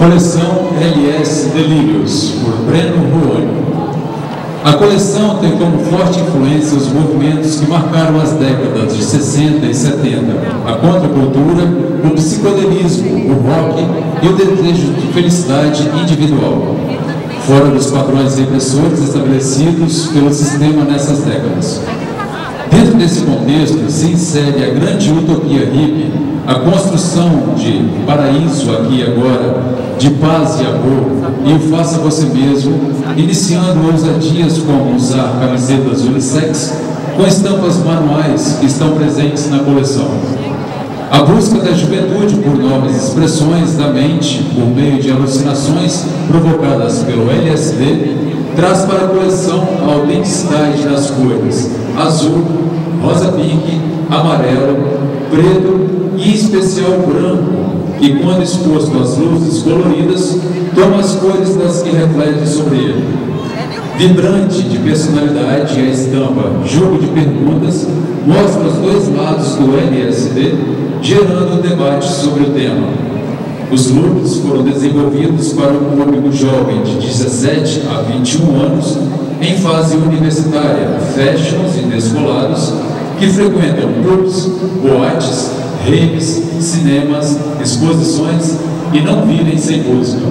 Coleção LS Delírios, por Breno Ruoni. A coleção tem como forte influência os movimentos que marcaram as décadas de 60 e 70, a contracultura, o psicodelismo, o rock e o desejo de felicidade individual, fora dos padrões repressores estabelecidos pelo sistema nessas décadas. Dentro desse contexto se insere a grande utopia hippie, a construção de paraíso aqui e agora, de paz e amor, e o faça você mesmo, iniciando ousadias como usar camisetas unissex com estampas manuais que estão presentes na coleção. A busca da juventude por novas expressões da mente por meio de alucinações provocadas pelo LSD traz para a coleção a autenticidade das cores azul, rosa pink, amarelo, preto e em especial branco, que quando exposto às luzes coloridas, toma as cores das que refletem sobre ele. Vibrante de personalidade, a estampa Jogo de Perguntas mostra os dois lados do LSD, gerando um debate sobre o tema. Os looks foram desenvolvidos para um público jovem de 17 a 21 anos, em fase universitária, fashions e descolados, que frequentam clubes, boates, raves, cinemas, exposições e não vivem sem música.